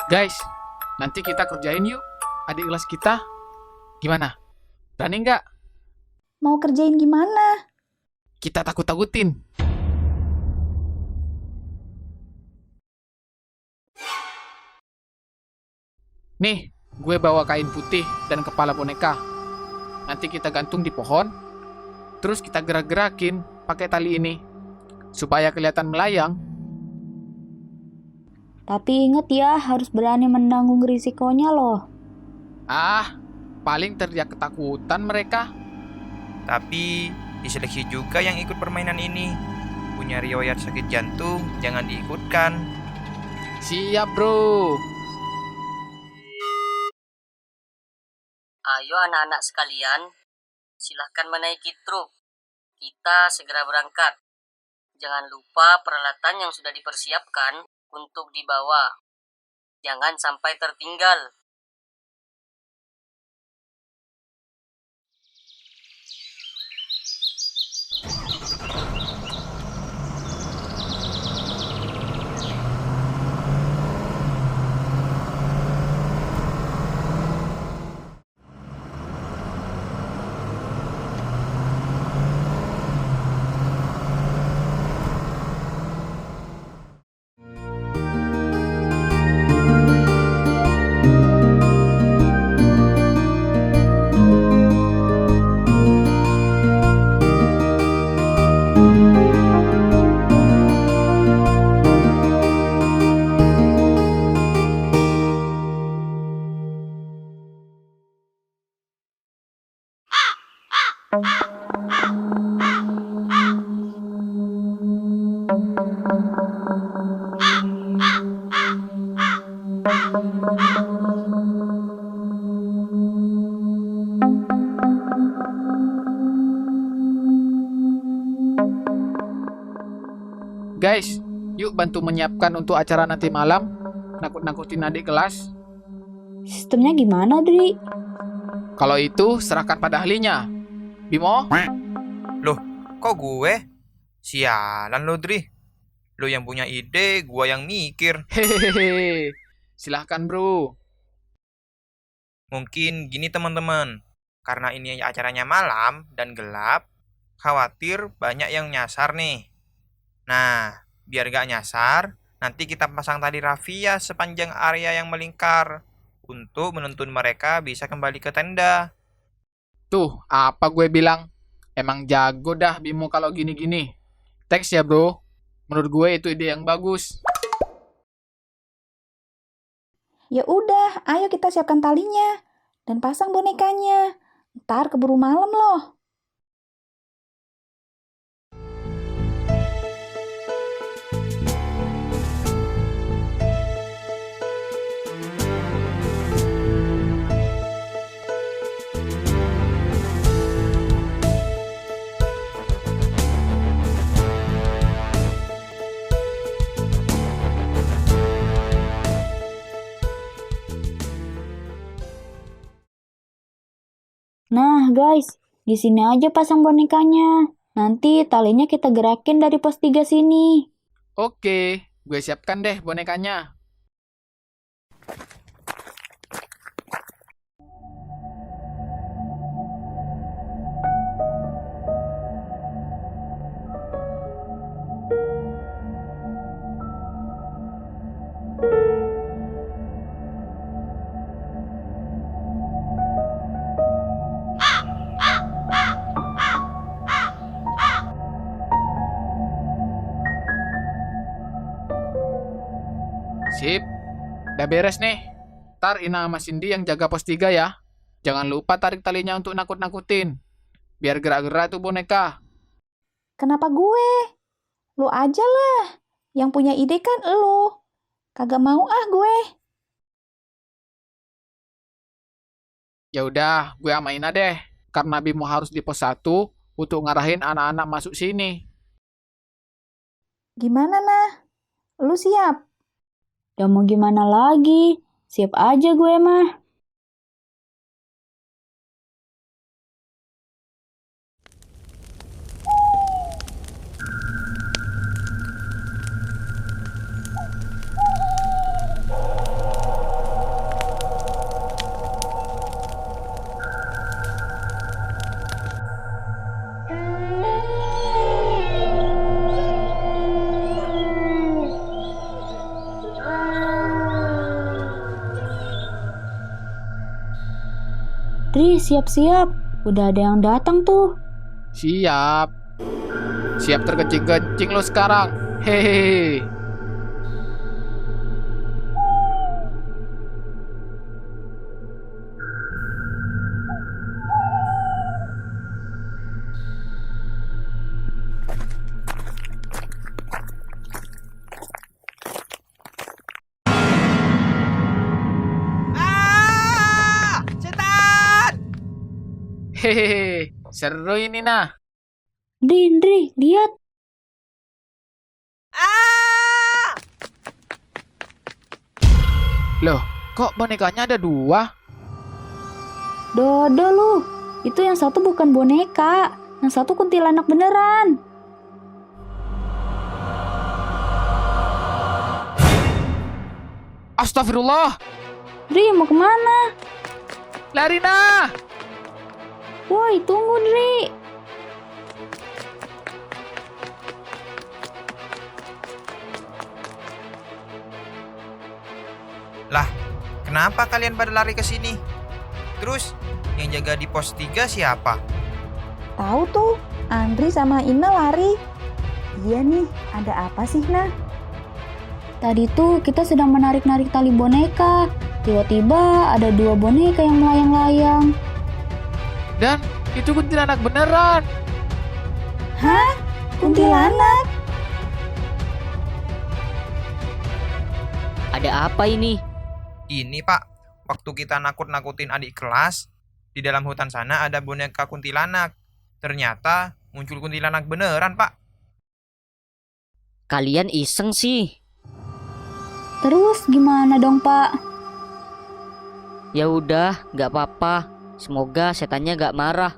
Guys, nanti kita kerjain yuk adik kelas kita. Gimana? Berani nggak? Mau kerjain gimana? Kita takut-takutin. Nih, gue bawa kain putih dan kepala boneka. Nanti kita gantung di pohon, terus kita gerak-gerakin pakai tali ini, supaya kelihatan melayang. Tapi inget ya, harus berani menanggung risikonya loh. Ah, paling teriak ketakutan mereka. Tapi diseleksi juga yang ikut permainan ini. Punya riwayat sakit jantung, jangan diikutkan. Siap, bro. Ayo anak-anak sekalian, silahkan menaiki truk. Kita segera berangkat. Jangan lupa peralatan yang sudah dipersiapkan untuk dibawa. Jangan sampai tertinggal. Guys, yuk bantu menyiapkan untuk acara nanti malam. Nakut-nakutin adik kelas. Sistemnya gimana, Dri? Kalau itu, serahkan pada ahlinya. Bimo? Loh, kok gue? Sialan lo, Dri. Lo yang punya ide, gua yang mikir. Hehehe. Silahkan, bro. Mungkin gini teman-teman. Karena ini acaranya malam dan gelap, khawatir banyak yang nyasar nih. Nah, biar gak nyasar, nanti kita pasang tali rafia sepanjang area yang melingkar untuk menuntun mereka bisa kembali ke tenda. Tuh, apa gue bilang? Emang jago dah Bimo kalau gini-gini. Thanks ya, bro. Menurut gue itu ide yang bagus. Ya udah, ayo kita siapkan talinya dan pasang bonekanya. Ntar keburu malam loh. Nah, guys, di sini aja pasang bonekanya. Nanti talinya kita gerakin dari pos 3 sini. Oke, gue siapkan deh bonekanya. Sip, udah beres nih. Ntar Ina sama Cindy yang jaga pos 3 ya. Jangan lupa tarik talinya untuk nakut-nakutin. Biar gerak-gerak tuh boneka. Kenapa gue? Lu aja lah. Yang punya ide kan lu. Kagak mau ah gue. Ya udah, gue sama Ina deh. Karena Bimo harus di pos 1 untuk ngarahin anak-anak masuk sini. Gimana nah? Lu siap? Ya mau gimana lagi? Siap aja gue mah. Dri, siap-siap. Udah ada yang datang tuh. Siap. Siap terkencing-kencing lo sekarang. Hehehe. Setan! Hehehe. Seru ini nah. Dri, lihat. Loh, kok bonekanya ada dua? Dodo lu. Itu yang satu bukan boneka. Yang satu kuntilanak beneran. Astagfirullah. Dri, mau kemana? Lari nah. Woi, tunggu Dri. Lah, kenapa kalian pada lari ke sini? Terus, yang jaga di pos 3 siapa? Tahu tuh, Andri sama Ina lari. Iya nih, ada apa sih, Nah? Tadi tuh kita sedang menarik-narik tali boneka. Tiba-tiba ada dua boneka yang melayang-layang. Dan itu kuntilanak beneran. Hah? Kuntilanak? Ada apa ini? Ini pak, waktu kita nakut-nakutin adik kelas, di dalam hutan sana ada boneka kuntilanak. Ternyata muncul kuntilanak beneran pak. Kalian iseng sih. Terus gimana dong, Pak? Ya udah, nggak apa-apa. Semoga setannya nggak marah.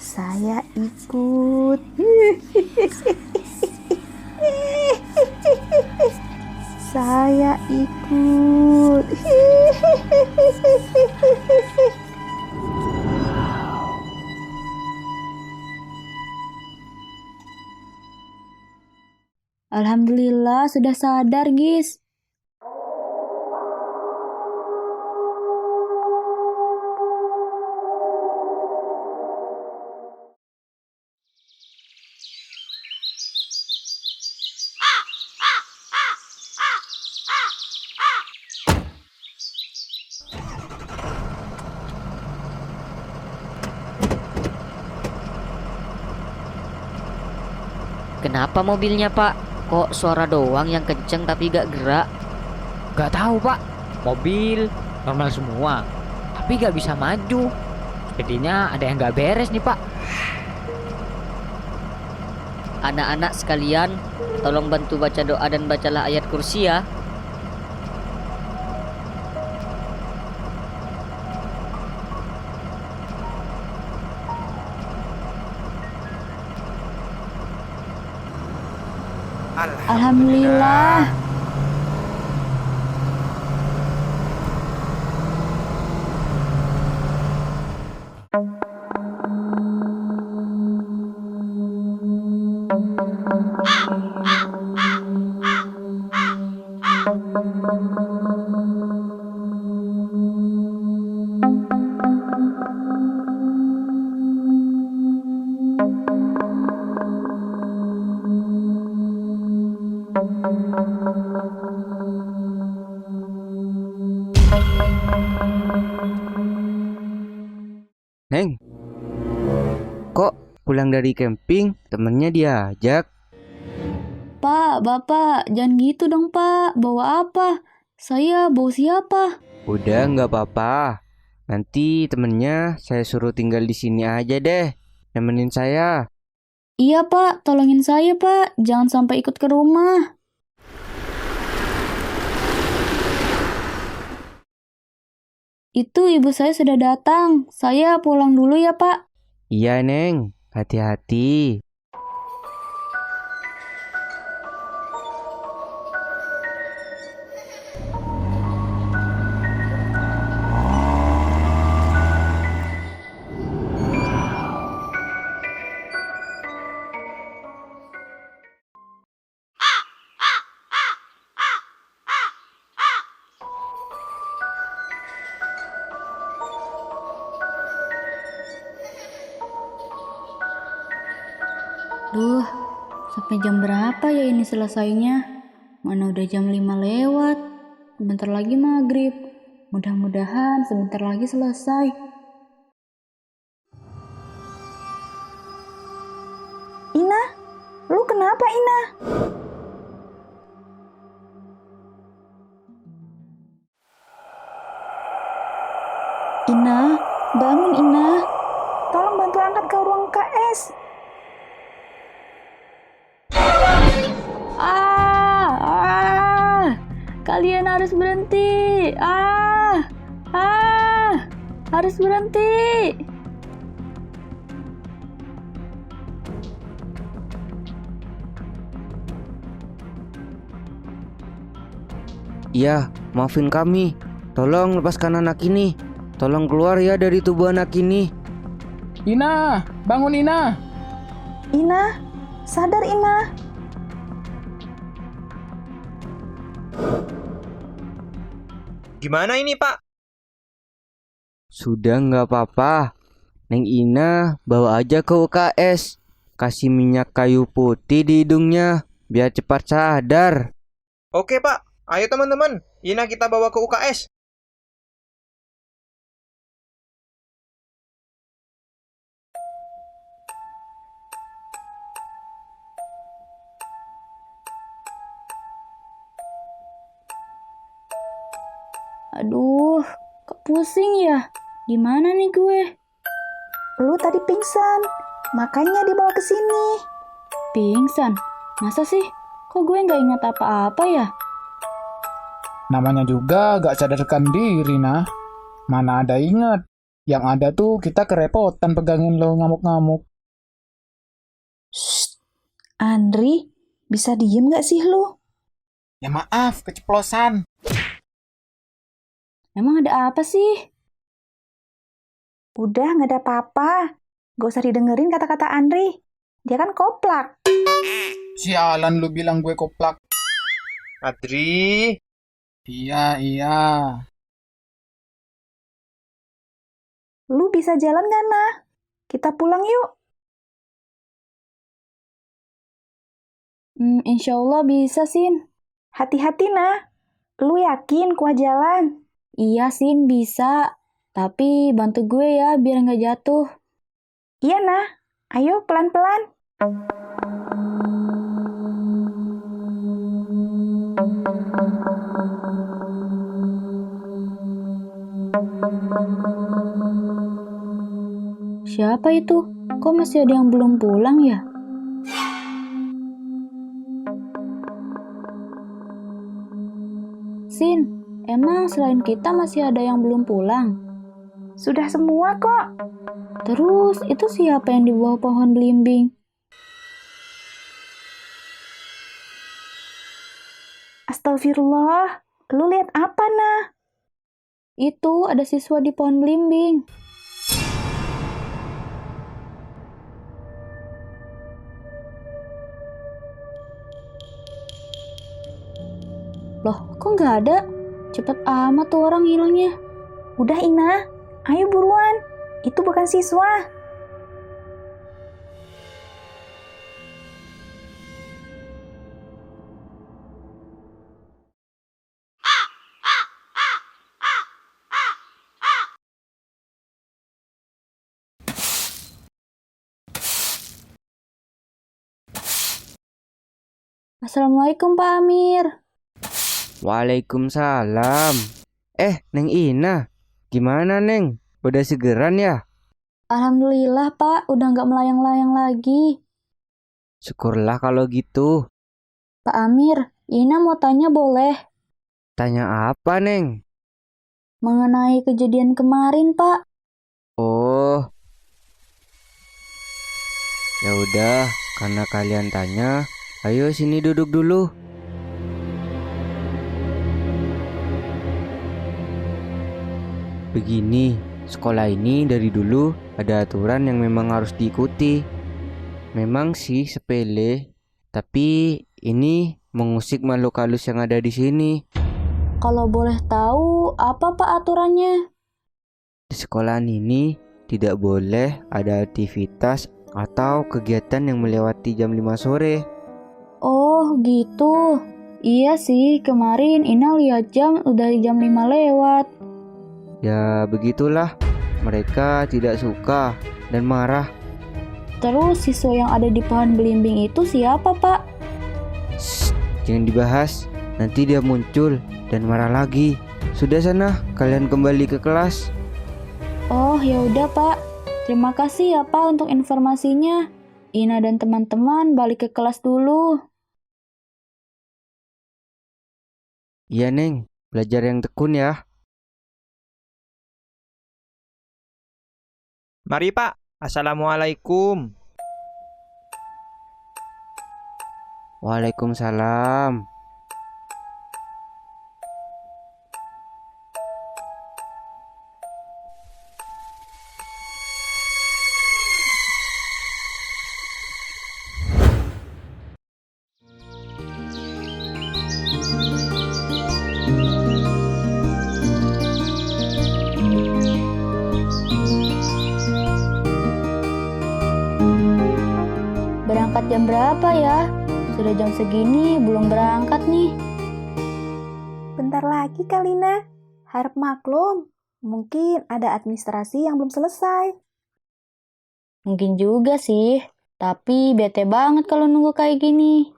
Saya ikut. Saya ikut. Alhamdulillah sudah sadar, Gis. Kenapa mobilnya, Pak? Kok suara doang yang kenceng tapi gak gerak? Gak tahu pak, mobil normal semua, tapi gak bisa maju. Sepertinya ada yang gak beres nih pak. Anak-anak sekalian, tolong bantu baca doa dan bacalah ayat kursi ya. Alhamdulillah. Neng, kok pulang dari camping temennya diajak? Pak, Bapak, jangan gitu dong, Pak. Bawa apa? Saya bawa siapa? Udah nggak apa-apa. Nanti temennya saya suruh tinggal di sini aja deh. Nemenin saya. Iya, Pak. Tolongin saya, Pak. Jangan sampai ikut ke rumah. Itu ibu saya sudah datang. Saya pulang dulu ya, Pak. Iya, Neng. Hati-hati. Duh, sampai jam berapa ya ini selesainya? Mana udah jam 5 lewat. Sebentar lagi maghrib. Mudah-mudahan sebentar lagi selesai. Ina, lu kenapa Ina? Ina, bangun Ina. Tolong bantu angkat ke ruang KS. Kalian harus berhenti. Harus berhenti. Iya, maafin kami. Tolong lepaskan anak ini. Tolong keluar ya dari tubuh anak ini. Ina, bangun Ina. Ina, sadar Ina. Gimana ini, Pak? Sudah nggak apa-apa. Neng Ina bawa aja ke UKS. Kasih minyak kayu putih di hidungnya biar cepat sadar. Oke, Pak. Ayo teman-teman, Ina kita bawa ke UKS. Aduh, kok pusing ya? Gimana nih gue? Lu tadi pingsan, makanya dibawa ke sini. Pingsan? Masa sih? Kok gue nggak ingat apa-apa ya? Namanya juga gak sadarkan diri, nah. Mana ada ingat. Yang ada tuh kita kerepotan pegangin lo ngamuk-ngamuk. Shh, Andri, bisa diem gak sih lu? Ya maaf, keceplosan. Emang ada apa sih? Udah, nggak ada apa-apa. Gak usah didengerin kata-kata Andri. Dia kan koplak. Sialan lu bilang gue koplak. Adri, Iya. Lu bisa jalan gak, Nah? Kita pulang yuk. Insya Allah bisa, Sin. Hati-hati, Nah. Lu yakin kuat jalan? Iya, Sin, bisa. Tapi bantu gue ya, biar nggak jatuh. Iya, Nah. Ayo, pelan-pelan. Siapa itu? Kok masih ada yang belum pulang ya? Sin, emang selain kita masih ada yang belum pulang? Sudah semua kok. Terus itu siapa yang di bawah pohon belimbing? Astagfirullah, lu lihat apa, Nah? Itu ada siswa di pohon belimbing. Loh, kok nggak ada? Cepet amat tuh orang hilangnya. Udah, Ina. Ayo buruan. Itu bukan siswa. Assalamualaikum, Pak Amir. Waalaikumsalam. Neng Ina, gimana Neng? Udah segeran ya? Alhamdulillah, Pak. Udah nggak melayang-layang lagi. Syukurlah kalau gitu. Pak Amir, Ina mau tanya boleh? Tanya apa Neng? Mengenai kejadian kemarin, Pak. Oh, ya udah, karena kalian tanya, ayo sini duduk dulu. Begini, sekolah ini dari dulu ada aturan yang memang harus diikuti. Memang sih sepele, tapi ini mengusik makhluk halus yang ada di sini. Kalau boleh tahu, apa Pak aturannya? Di sekolahan ini tidak boleh ada aktivitas atau kegiatan yang melewati jam 5 sore. Oh, gitu. Iya sih, kemarin Ina lihat jam udah jam 5 lewat. Ya begitulah, mereka tidak suka dan marah. Terus siswa yang ada di pohon belimbing itu siapa, Pak? Shh, jangan dibahas, nanti dia muncul dan marah lagi. Sudah sana, kalian kembali ke kelas. Oh, ya udah, Pak. Terima kasih ya, Pak, untuk informasinya. Ina dan teman-teman balik ke kelas dulu. Iya, Neng, belajar yang tekun ya. Mari Pak. Assalamualaikum. Waalaikumsalam. Berangkat jam berapa ya? Sudah jam segini belum berangkat nih. Bentar lagi Kalina, harap maklum. Mungkin ada administrasi yang belum selesai. Mungkin juga sih, tapi bete banget kalau nunggu kayak gini.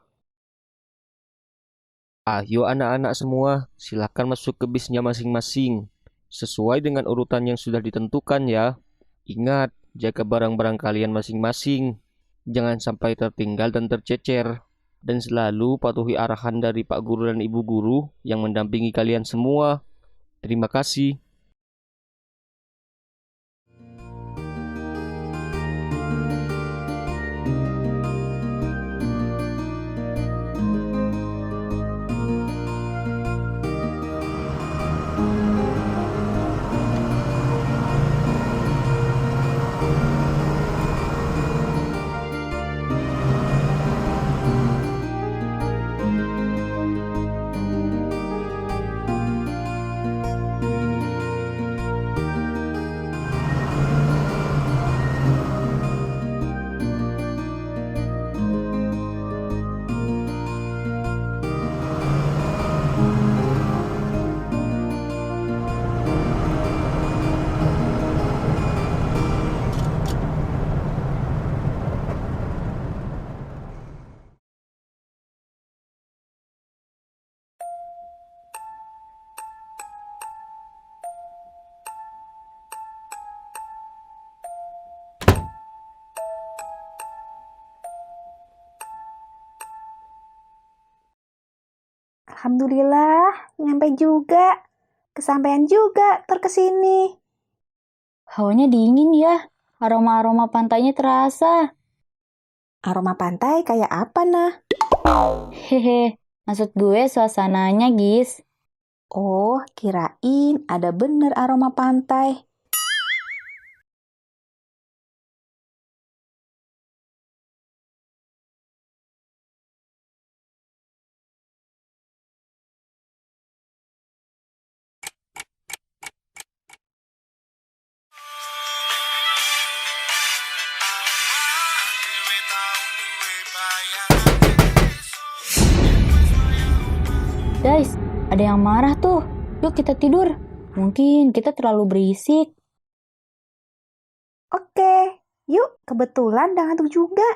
Ayo anak-anak semua, silakan masuk ke bisnya masing-masing. Sesuai dengan urutan yang sudah ditentukan ya. Ingat, jaga barang-barang kalian masing-masing. Jangan sampai tertinggal dan tercecer. Dan selalu patuhi arahan dari Pak Guru dan Ibu Guru yang mendampingi kalian semua. Terima kasih. Alhamdulillah, nyampe juga. Kesampaian juga terkesini. Hawanya dingin ya, aroma-aroma pantainya terasa. Aroma pantai kayak apa nah? Hehe, maksud gue suasananya, Gis. Oh, kirain ada bener aroma pantai. Guys, ada yang marah tuh. Yuk kita tidur. Mungkin kita terlalu berisik. Oke, yuk kebetulan udah ngantuk juga.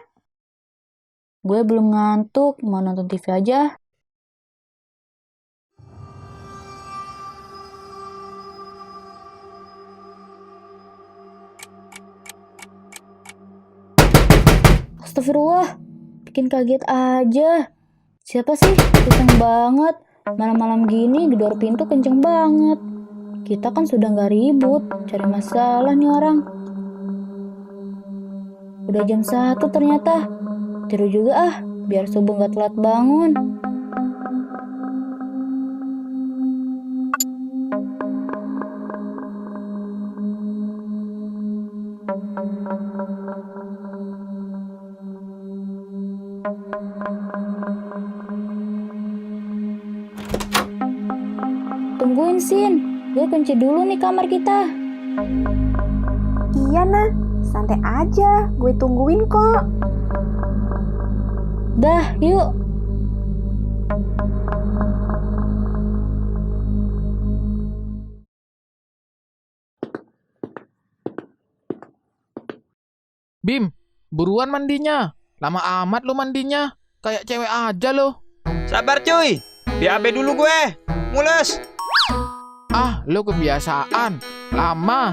Gue belum ngantuk, mau nonton TV aja. Astagfirullah, bikin kaget aja. Siapa sih? Kenceng banget. Malam-malam gini gedor pintu kenceng banget. Kita kan sudah nggak ribut, cari masalah nih orang. Udah jam 1 ternyata. Tidur juga ah, biar subuh nggak telat bangun. Tungguin, Sin. Gue kunci dulu nih kamar kita. Iya nah, Santai aja, gue tungguin kok. Dah, yuk. Bim, buruan mandinya. Lama amat lo mandinya. Kayak cewek aja lo. Sabar cuy, BAB dulu gue. Mules. Ah, lo kebiasaan. Lama.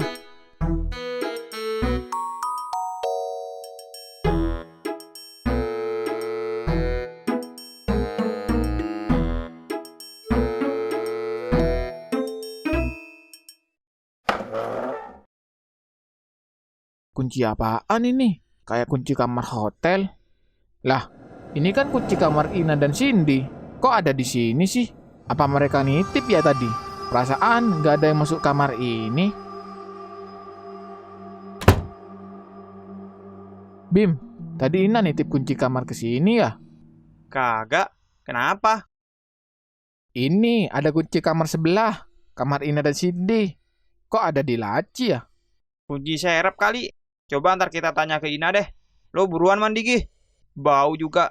Kunci apaan ini? Kayak kunci kamar hotel. Lah, ini kan kunci kamar Ina dan Cindy. Kok ada di sini sih? Apa mereka nitip ya tadi? Perasaan nggak ada yang masuk kamar ini. Bim, tadi Ina nitip kunci kamar ke sini ya? Kagak, kenapa? Ini ada kunci kamar sebelah. Kamar Ina dan Cindy. Kok ada di laci ya? Kunci serep kali. Coba ntar kita tanya ke Ina deh. Lo buruan mandi Gi. Bau juga.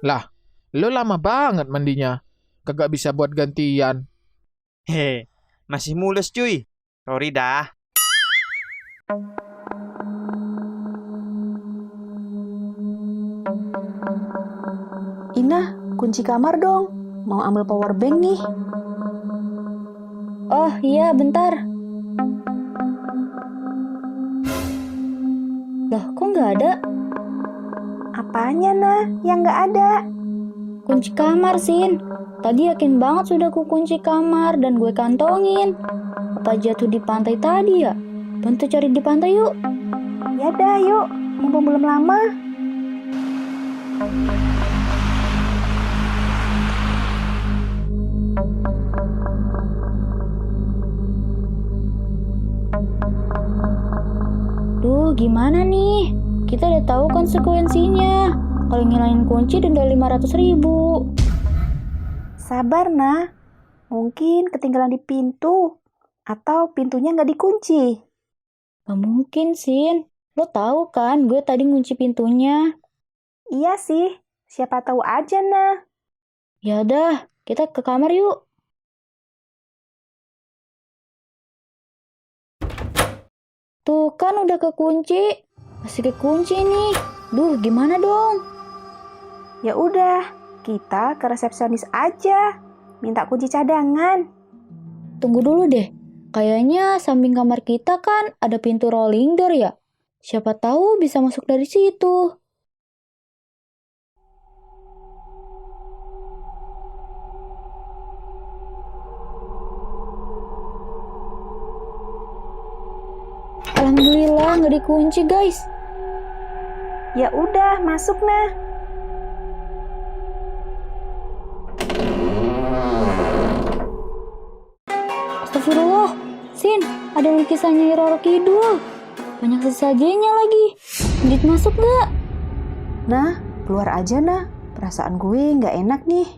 Lah, lo lama banget mandinya. Kagak bisa buat gantian. Hehe, masih mules cuy. Sorry dah. Ina, kunci kamar dong. Mau ambil power bank nih. Oh iya, bentar. Loh, kok nggak ada? Apanya, Nah? Yang nggak ada? Kunci kamar, Sin. Tadi yakin banget sudah ku kunci kamar dan gue kantongin. Apa jatuh di pantai tadi ya? Bantu cari di pantai yuk. Ya dah, yuk. Mumpung belum lama. Duh, gimana nih? Kita udah tahu konsekuensinya. Kalau ngilangin kunci denda 500.000. Sabar, Nah. Mungkin ketinggalan di pintu. Atau pintunya nggak dikunci. Gak mungkin, Sin. Lo tahu kan gue tadi ngunci pintunya. Iya sih. Siapa tahu aja, Nah. Ya udah, kita ke kamar yuk. Tuh kan udah kekunci. Masih kekunci nih. Duh, gimana dong? Ya udah, kita ke resepsionis aja. Minta kunci cadangan. Tunggu dulu deh. Kayaknya samping kamar kita kan ada pintu rolling door ya. Siapa tahu bisa masuk dari situ. Alhamdulillah nggak dikunci guys. Ya udah, masuk, Nah. Astagfirullah, Sin, ada lukisannya Roro Kidul. Banyak sesajinya lagi. Lanjut masuk nggak? Nah, keluar aja, Nah. Perasaan gue nggak enak nih.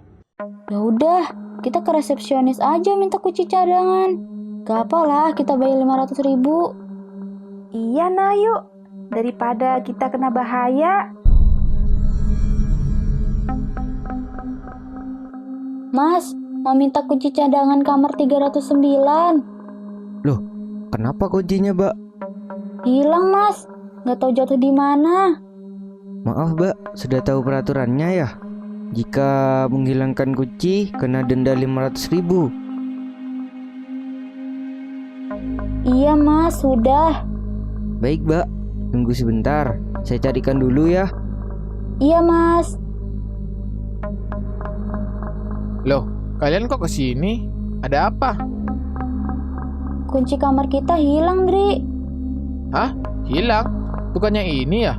Ya udah, kita ke resepsionis aja minta kunci cadangan. Gak apalah, kita bayar 500.000. Iya, Nah, yuk. Daripada kita kena bahaya. Mas, mau minta kunci cadangan kamar 309. Loh, kenapa kuncinya, Mbak? Hilang, Mas. Nggak tahu jatuh di mana. Maaf, Mbak, sudah tahu peraturannya ya? Jika menghilangkan kunci, kena denda 500.000. Iya, Mas, sudah. Baik, Mbak. Tunggu sebentar. Saya carikan dulu ya. Iya, Mas. Loh, kalian kok kesini? Ada apa? Kunci kamar kita hilang, Dri. Hah? Hilang? Bukannya ini ya?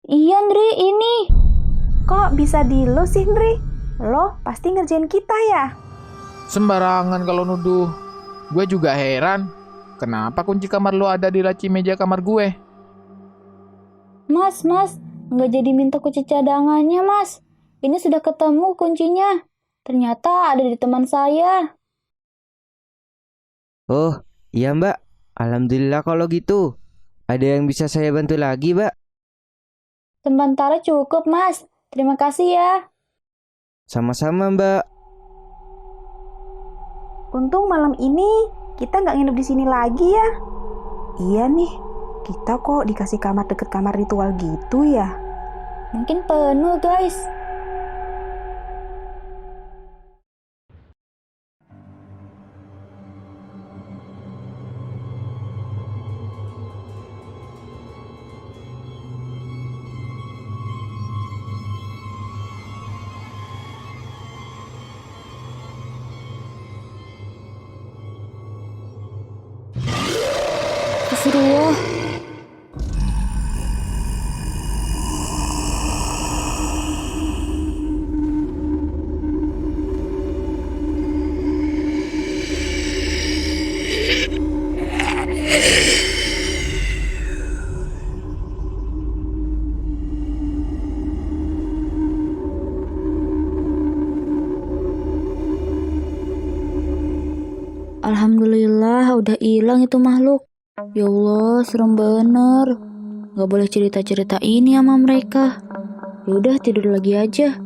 Iya, Dri, ini. Kok bisa di lo sih, Ndri? Lo pasti ngerjain kita ya? Sembarangan kalau nuduh. Gue juga heran. Kenapa kunci kamar lo ada di laci meja kamar gue? Mas, nggak jadi minta kunci cadangannya, Mas. Ini sudah ketemu kuncinya. Ternyata ada di teman saya. Oh, iya, Mbak. Alhamdulillah kalau gitu. Ada yang bisa saya bantu lagi, Mbak? Sementara cukup, Mas. Terima kasih ya. Sama-sama, Mbak. Untung malam ini kita nggak nginep di sini lagi ya. Iya nih, kita kok dikasih kamar deket kamar ritual gitu ya. Mungkin penuh, guys. Astagfirullah. Alhamdulillah udah hilang itu makhluk. Ya Allah, serem bener. Gak boleh cerita-cerita ini sama mereka. Yaudah tidur lagi aja.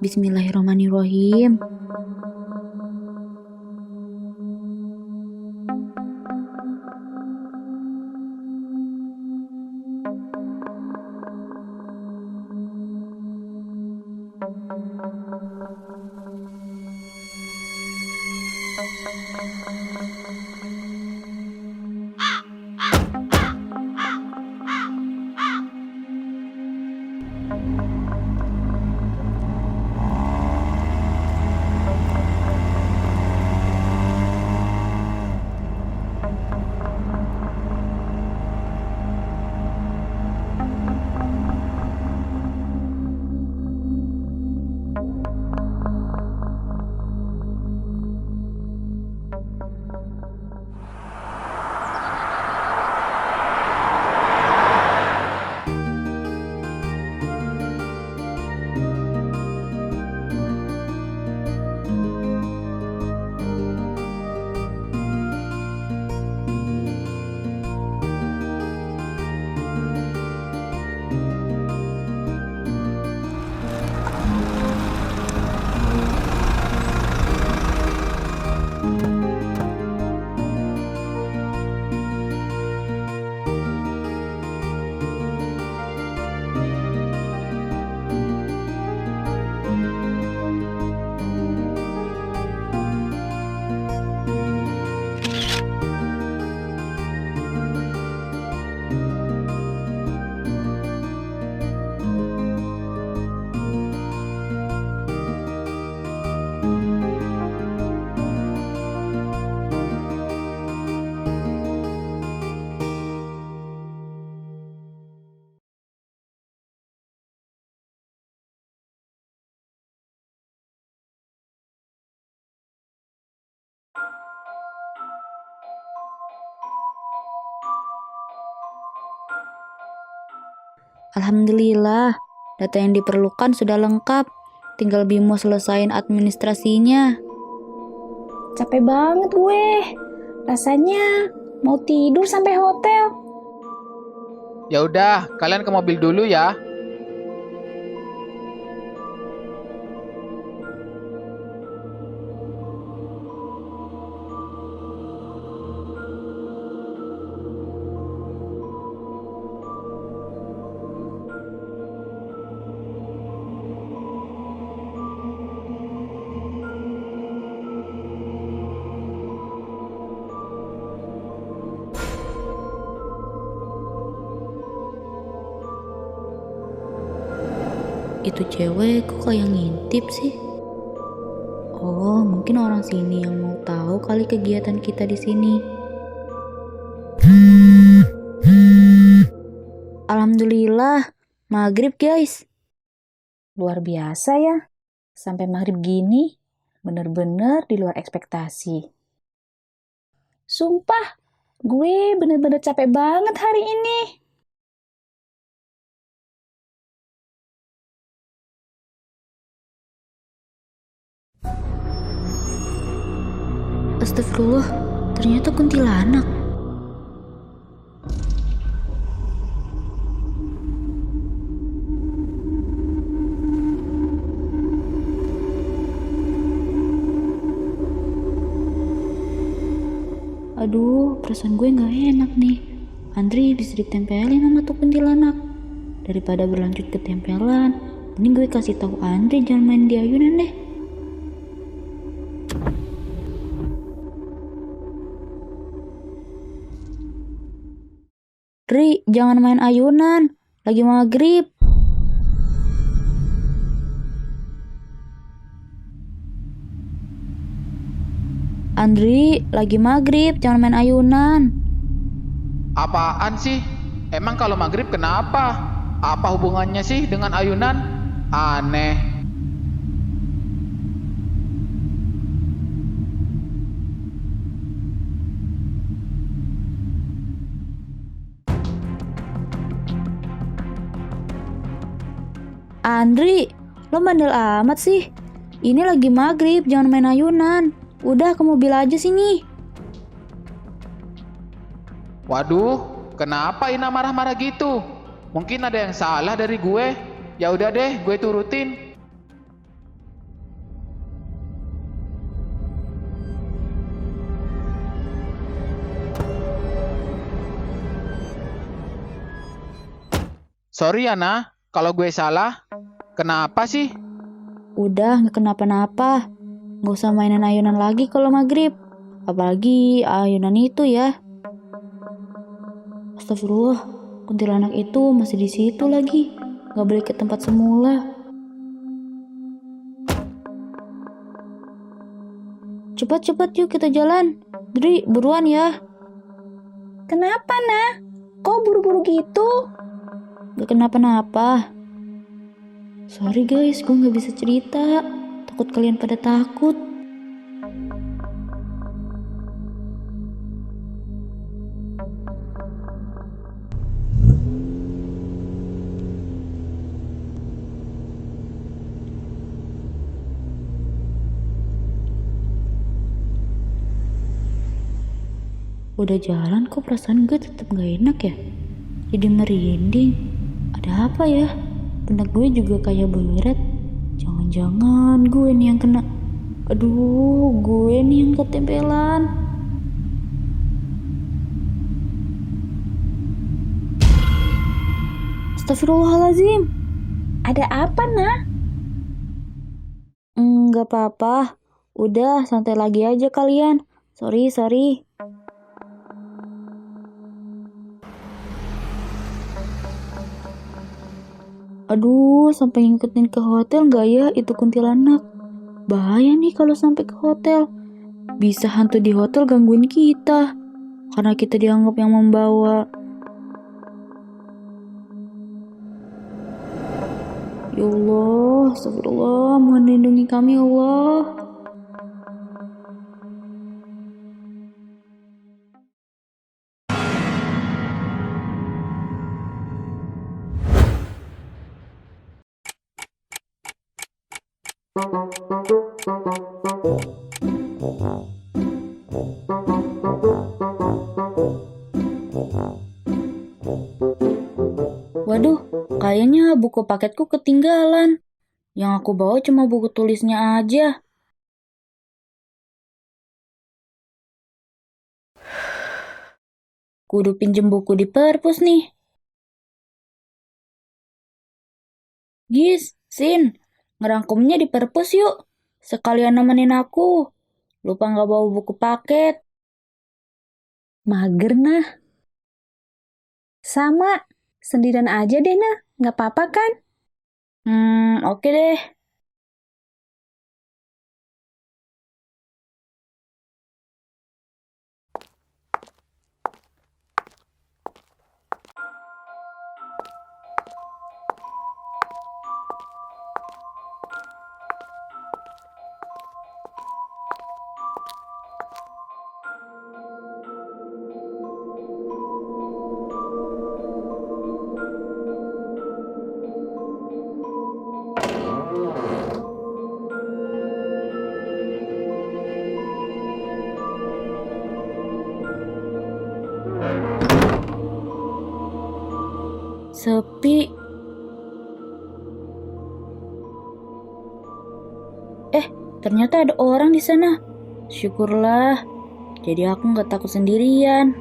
Bismillahirrahmanirrahim. Alhamdulillah, data yang diperlukan sudah lengkap. Tinggal Bimo selesain administrasinya. Capek banget gue. Rasanya mau tidur sampai hotel. Ya udah, kalian ke mobil dulu ya. Itu cewek kok kayak ngintip sih? Oh, mungkin orang sini yang mau tahu kali kegiatan kita di sini. Alhamdulillah, maghrib guys. Luar biasa ya. Sampai maghrib gini, bener-bener di luar ekspektasi. Sumpah, gue bener-bener capek banget hari ini. Astagfirullah, ternyata kuntilanak. Aduh, perasaan gue nggak enak nih. Andri bisa ditempelin sama tuh kuntilanak. Daripada berlanjut ke tempelan, ini gue kasih tahu Andri jangan main di ayunan deh. Dri, jangan main ayunan. Lagi maghrib. Andri, lagi maghrib. Jangan main ayunan. Apaan sih? Emang kalau maghrib kenapa? Apa hubungannya sih dengan ayunan? Aneh. Andri, lo bandel amat sih. Ini lagi maghrib, jangan main ayunan. Udah ke mobil aja sini. Waduh, kenapa Ina marah-marah gitu? Mungkin ada yang salah dari gue. Ya udah deh, gue turutin. Sorry Ana, kalau gue salah. Kenapa sih? Udah, nggak kenapa-napa. Nggak usah mainan ayunan lagi kalau maghrib. Apalagi ayunan itu ya. Astagfirullah, kuntilanak itu masih di situ lagi. Nggak balik ke tempat semula. Cepat-cepat yuk kita jalan. Dri, buruan ya. Kenapa, Nah? Kok buru-buru gitu? Gak kenapa-napa. Sorry guys, gue nggak bisa cerita. Takut kalian pada takut. Udah jalan kok perasaan gue tetap gak enak ya. Jadi merinding. Ada apa ya? Pundak gue juga kayak berat. Jangan-jangan gue nih yang kena. Aduh, gue nih yang ketempelan. Astagfirullahaladzim. Ada apa, Nah? Gak apa-apa. Udah, santai lagi aja kalian. Sorry. Aduh, sampai ngikutin ke hotel gak ya itu kuntilanak? Bahaya nih kalau sampai ke hotel. Bisa hantu di hotel gangguin kita. Karena kita dianggap yang membawa. Ya Allah, astagfirullah, mohon lindungi kami ya Allah. Waduh, kayaknya buku paketku ketinggalan. Yang aku bawa cuma buku tulisnya aja. Kudu pinjem buku di perpus nih. Gis, Sin, ngerangkumnya di perpus yuk. Sekalian nemenin aku. Lupa nggak bawa buku paket. Mager, Nah. Sama. Sendirian aja deh, Nah. Nggak apa-apa kan? Oke deh. Sepi. Ternyata ada orang di sana. Syukurlah. Jadi aku nggak takut sendirian.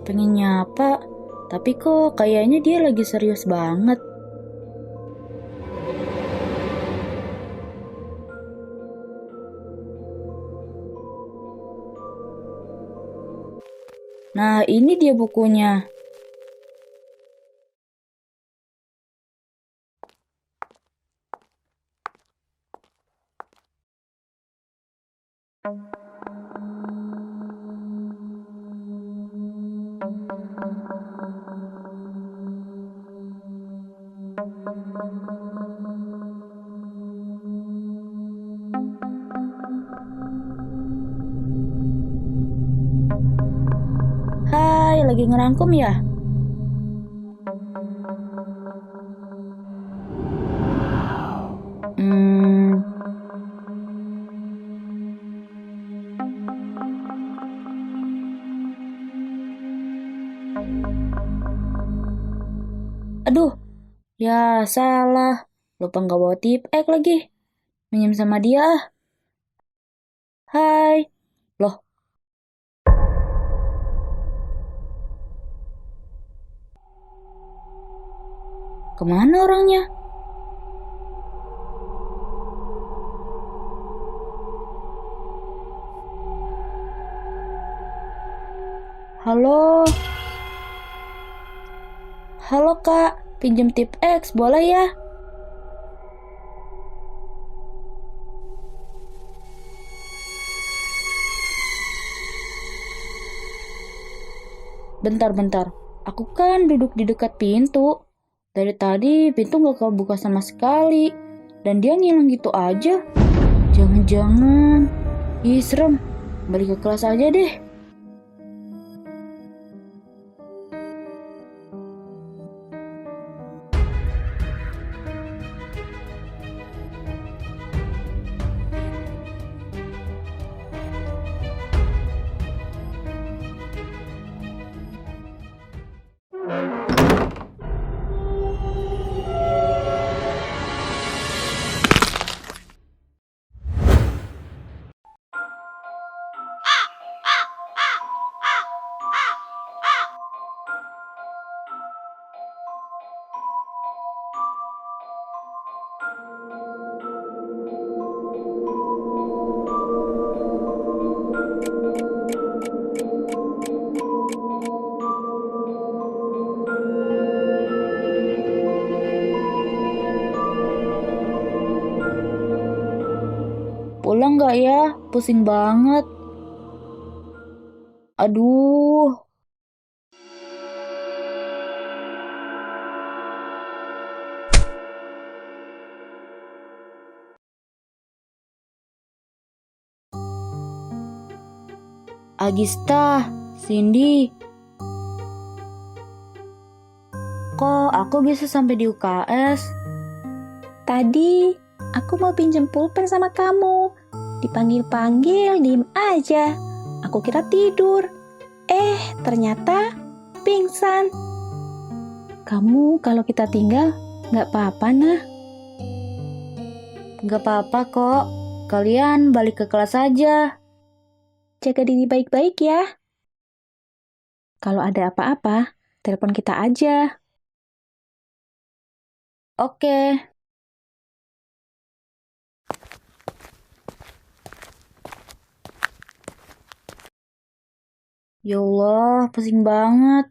Pengen nyapa, tapi kok kayaknya dia lagi serius banget. Nah, ini dia bukunya. Hai, lagi ngerangkum ya? Hmm, aduh, ya salah. Lupa nggak bawa tip ek lagi. Minjem sama dia ah. Hai. Loh, kemana orangnya? Halo? Halo kak, pinjem tip X boleh ya? Bentar-bentar, aku kan duduk di dekat pintu. Dari tadi pintu gak kebuka sama sekali. Dan dia ngilang gitu aja. Jangan-jangan. Ih serem, balik ke kelas aja deh. Pulang gak ya? Pusing banget. Aduh. Agista, Cindy. Kok aku bisa sampai di UKS? Tadi aku mau pinjem pulpen sama kamu. Dipanggil-panggil, diem aja. Aku kira tidur. Ternyata pingsan. Kamu kalau kita tinggal, nggak apa-apa nah. Gak apa-apa kok. Kalian balik ke kelas aja. Jaga diri baik-baik ya. Kalau ada apa-apa, telepon kita aja. Oke. Ya Allah, pusing banget.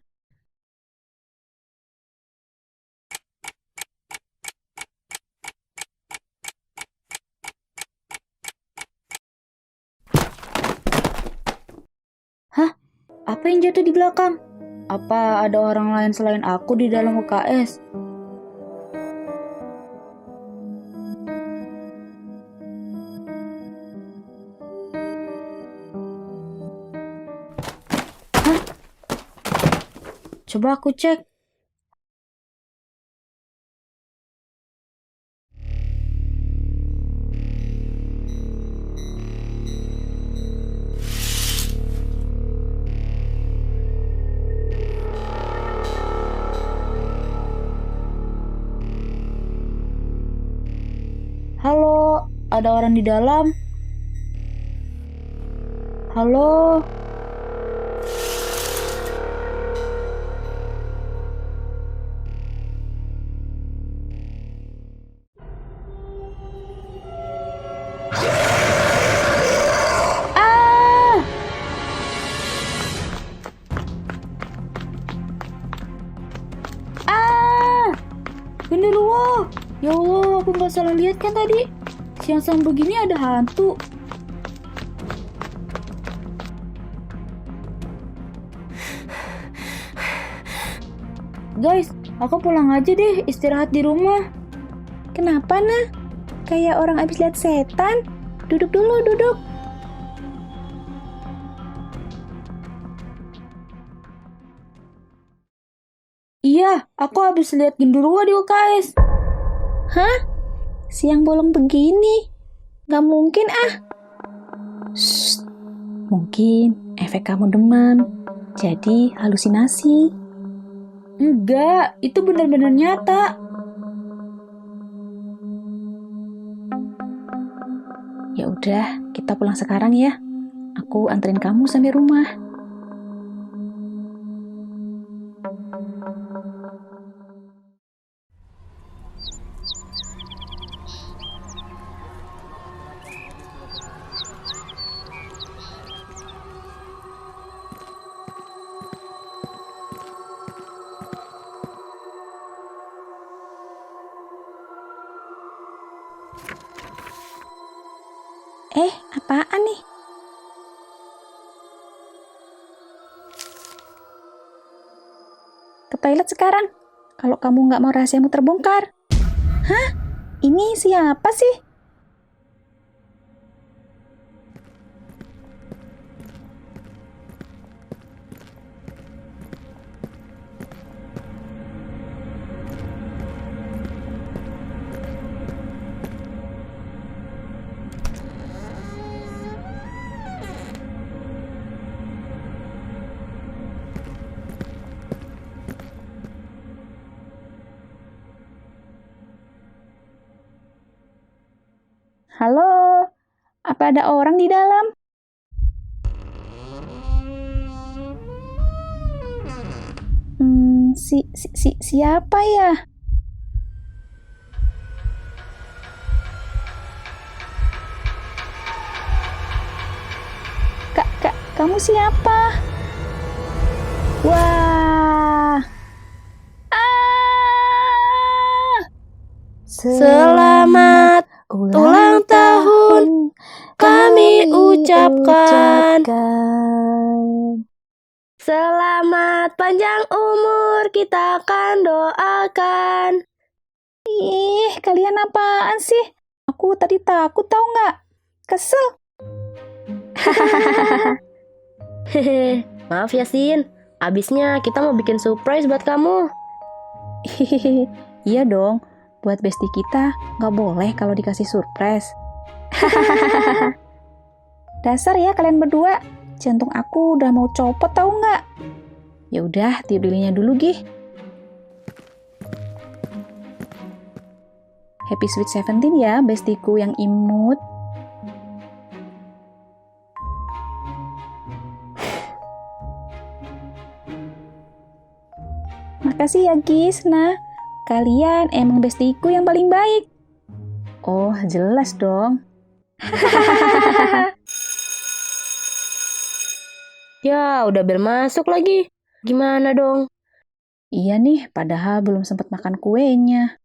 Hah? Apa yang jatuh di belakang? Apa ada orang lain selain aku di dalam UKS? Hah? Coba aku cek. ada orang di dalam. Halo? Ah! Ah! Genderuwo! Ya Allah, aku nggak salah lihat kan tadi? Siang-siang begini ada hantu. Guys, aku pulang aja deh, istirahat di rumah. Kenapa, nah? Kayak orang abis lihat setan. Duduk dulu, duduk. Iya, aku habis lihat genderuwo di UKS. Hah? Siang bolong begini? Gak mungkin ah. Shh. Mungkin efek kamu demam. Jadi halusinasi. Enggak, itu benar-benar nyata. Ya udah, kita pulang sekarang ya. Aku anterin kamu sampai rumah. Apaan nih? Ke toilet sekarang. Kalau kamu nggak mau rahasiamu terbongkar. Hah? Ini siapa sih? Halo, apa ada orang di dalam? Siapa ya? Kak, kamu siapa? Wah. Ah! Selamat ulang tahun kami ucapkan. Selamat panjang umur kita akan doakan. Ih, kalian apaan sih? Aku tadi takut tahu nggak? Kesel. Hehe, maaf ya Sin. Abisnya kita mau bikin surprise buat kamu. Iya dong, buat bestie kita nggak boleh kalau dikasih surprise. Dasar ya kalian berdua, jantung aku udah mau copot tahu nggak? Ya udah, tiup lilinnya dulu gih. Happy Sweet 17 ya, bestieku yang imut. Makasih ya Gis, nah kalian emang bestieku yang paling baik. Oh, jelas dong. Ya, udah bel masuk lagi. Gimana dong? Iya nih, padahal belum sempat makan kuenya.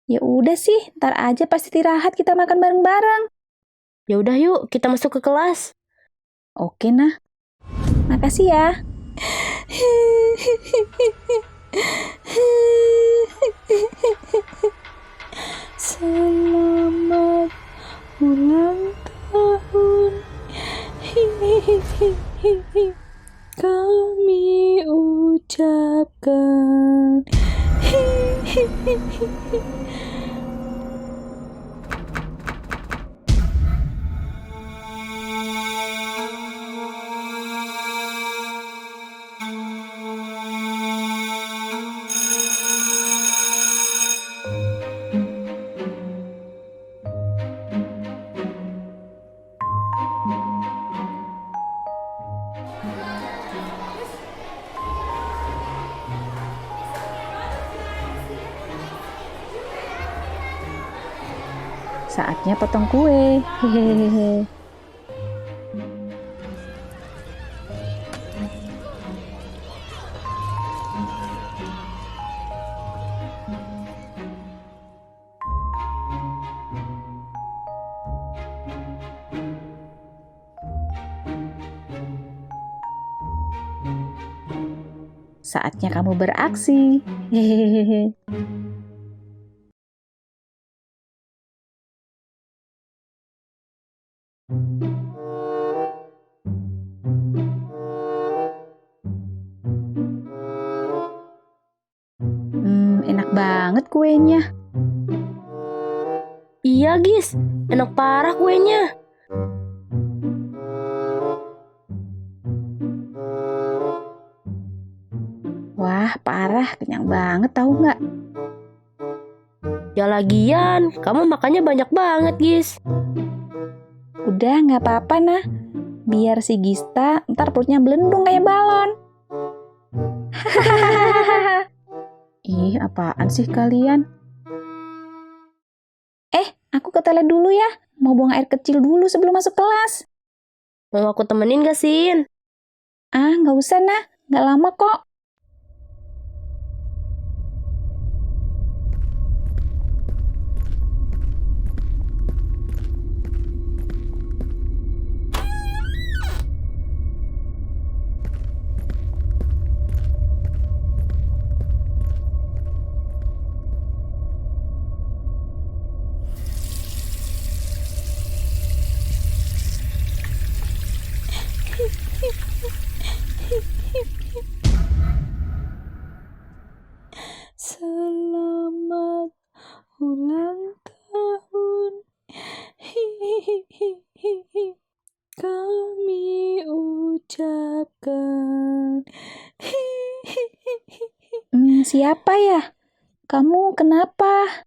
Ya udah sih, ntar aja pas istirahat kita makan bareng-bareng. Ya udah yuk, kita masuk ke kelas. Oke nah. Makasih ya. Selamat ulang tahun. Kami ucapkan. saatnya potong kue. Hehehe. Saatnya kamu beraksi. Hehehe. Enak banget kuenya. Iya, Gis. Enak parah kuenya. Wah, parah, kenyang banget tahu nggak? Ya lagian, kamu makannya banyak banget, Gis. Udah, nggak apa-apa nah. Biar si Gista ntar perutnya belendung kayak balon. Ih, apaan sih kalian? Aku ke toilet dulu ya. Mau buang air kecil dulu sebelum masuk kelas. Mau aku temenin gak, Sin? Nggak usah nah. Nggak lama kok. Selamat ulang tahun. Kami ucapkan. Siapa ya? Kamu kenapa?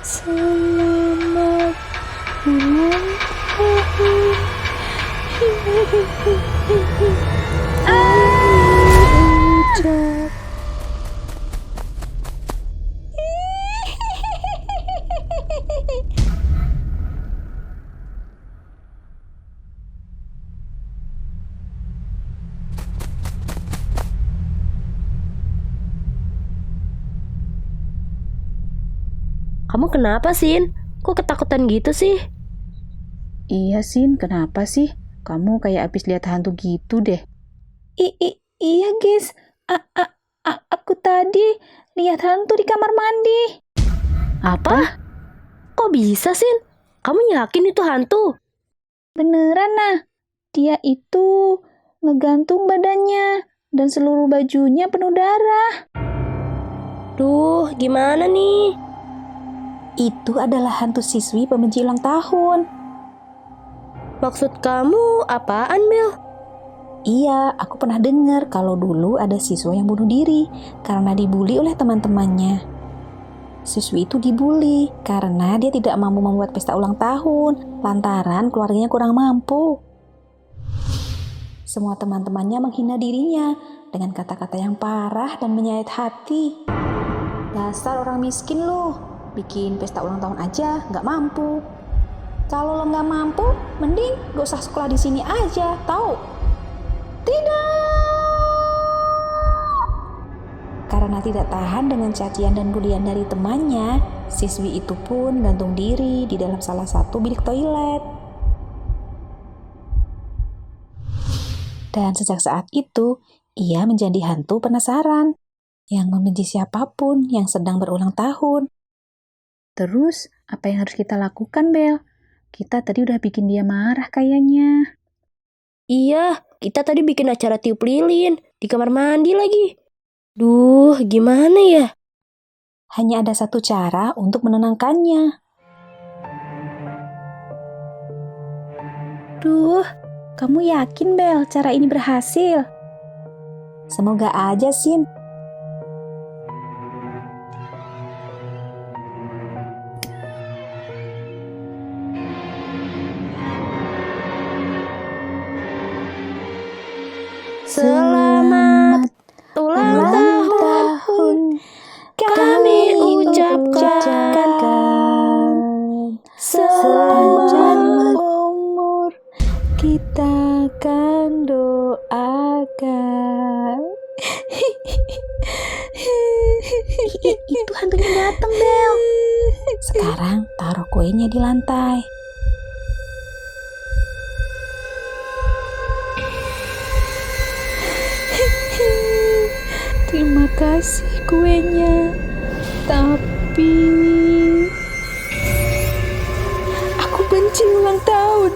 Selamat ulang tahun. Ucap. Kamu kenapa, Sin? Kok ketakutan gitu sih? Iya, Sin, kenapa sih? Kamu kayak abis lihat hantu gitu deh. Iya, guys. Aku tadi lihat hantu di kamar mandi. Apa? Kok bisa, Sin? Kamu yakin itu hantu? Beneran nah. Dia itu ngegantung badannya dan seluruh bajunya penuh darah. Duh, gimana nih? Itu adalah hantu siswi pembenci ulang tahun. Maksud kamu apaan, Bel? Iya, aku pernah dengar kalau dulu ada siswa yang bunuh diri karena dibully oleh teman-temannya. Siswi itu dibully karena dia tidak mampu membuat pesta ulang tahun lantaran keluarganya kurang mampu. Semua teman-temannya menghina dirinya dengan kata-kata yang parah dan menyayat hati. Dasar orang miskin lu, bikin pesta ulang tahun aja nggak mampu. Kalau lo nggak mampu, mending gak usah sekolah di sini aja, tahu? Tidak! Karena tidak tahan dengan cacian dan bulian dari temannya, siswi itu pun gantung diri di dalam salah satu bilik toilet. Dan sejak saat itu, ia menjadi hantu penasaran yang membenci siapapun yang sedang berulang tahun. Terus, apa yang harus kita lakukan, Bel? Kita tadi udah bikin dia marah kayaknya. Iya, kita tadi bikin acara tiup lilin di kamar mandi lagi. Duh, gimana ya? Hanya ada satu cara untuk menenangkannya. Duh, kamu yakin, Bel, cara ini berhasil? Semoga aja, Sin. Selamat ulang Sekarang taruh kuenya di lantai. Terima kasih kuenya. Tapi aku benci ulang tahun.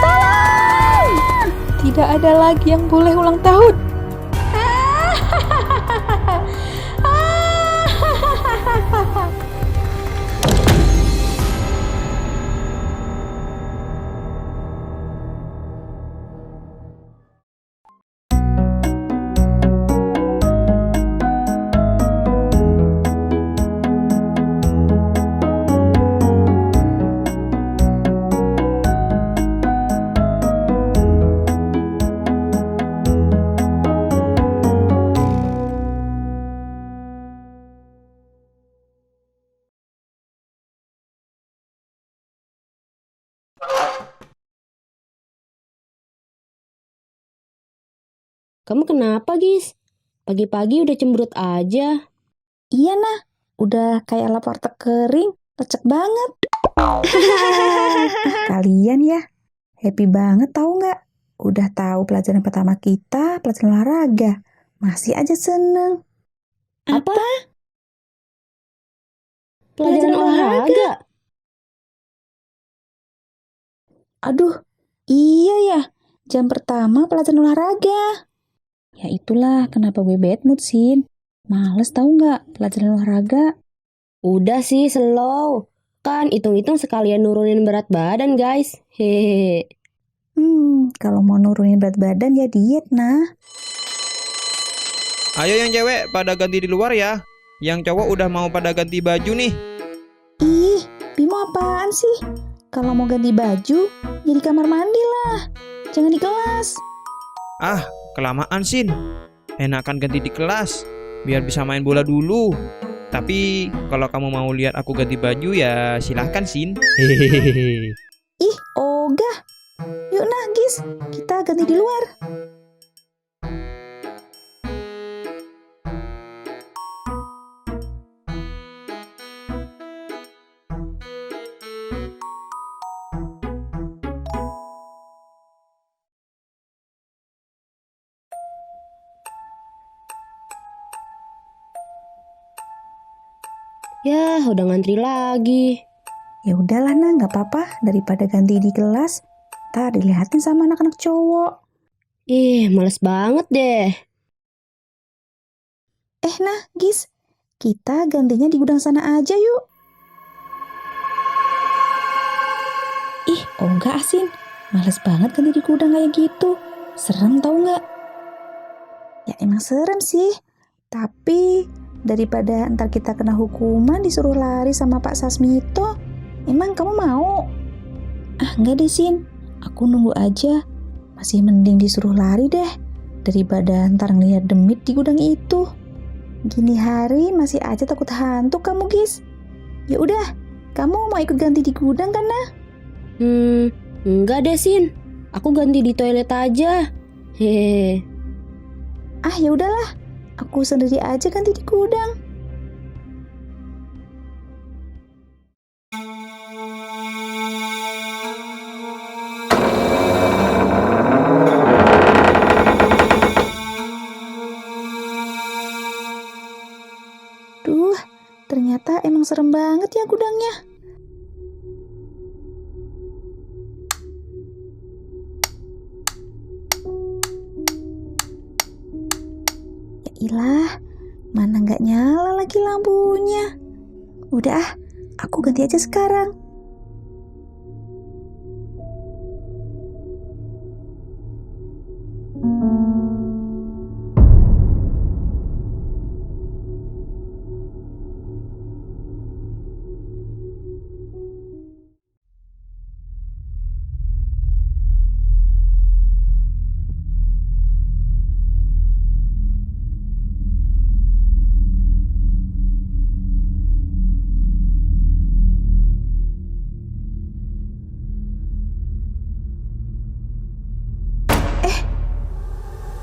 Tolong! Tidak ada lagi yang boleh ulang tahun. Kamu kenapa, Gis? Pagi-pagi udah cemberut aja. Iya nah, udah kayak lapar kering, lecek banget. Kalian ya, happy banget tahu nggak? Udah tahu pelajaran pertama kita, pelajaran olahraga. Masih aja seneng. Apa? Pelajaran olahraga? Aduh, iya ya, jam pertama pelajaran olahraga. Ya itulah kenapa gue bad mood, Sin. Males tahu nggak pelajaran olahraga. Udah sih, slow. Kan hitung-hitung sekalian nurunin berat badan, guys. Hehehe. Kalau mau nurunin berat badan ya diet nah. Ayo yang cewek pada ganti di luar ya. Yang cowok udah mau pada ganti baju nih. Ih, Bimo apaan sih? Kalau mau ganti baju, ya di kamar mandi lah. Jangan di kelas. Ah, kelamaan Sin. Enakan ganti di kelas, biar bisa main bola dulu. Tapi kalau kamu mau lihat aku ganti baju ya silahkan Sin. Hehehe. Ih, ogah. Yuk nah, Gis. Kita ganti di luar. Yah, udah ngantri lagi. Ya udahlah nah, nggak apa-apa. Daripada ganti di kelas, ntar dilihatin sama anak-anak cowok. Ih, males banget deh. Nah, Gis. Kita gantinya di gudang sana aja yuk. Ih, enggak Asin. Males banget ganti di gudang kayak gitu. Serem tau nggak? Ya emang serem sih. Tapi daripada ntar kita kena hukuman disuruh lari sama Pak Sasmito, emang kamu mau? Ah, enggak deh, Sin. Aku nunggu aja. Masih mending disuruh lari deh daripada ntar ngeliat demit di gudang itu. Gini hari masih aja takut hantu kamu, Gis. Ya udah, kamu mau ikut ganti di gudang kan, nah? Enggak deh, Sin. Aku ganti di toilet aja. Hehehe. Ah, ya udahlah. Aku sendiri aja ganti di gudang. Duh, ternyata emang serem banget ya gudangnya. Ya ilah, mana nggak nyala lagi lampunya. Udah ah, aku ganti aja sekarang.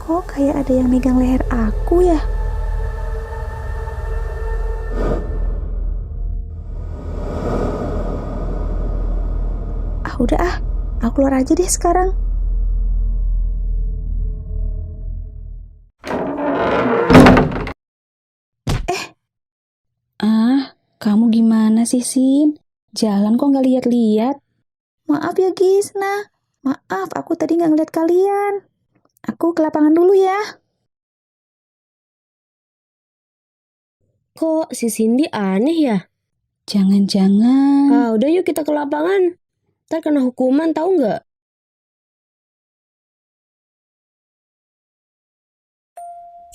Kok kayak ada yang megang leher aku ya? Udah ah, aku keluar aja deh sekarang. Kamu gimana sih, Sin? Jalan kok nggak lihat-lihat? Maaf ya, Gisna. Maaf, aku tadi nggak ngeliat kalian. Aku ke lapangan dulu ya. Kok si Cindy aneh ya? Jangan-jangan. Udah yuk kita ke lapangan. Ntar kena hukuman tahu nggak?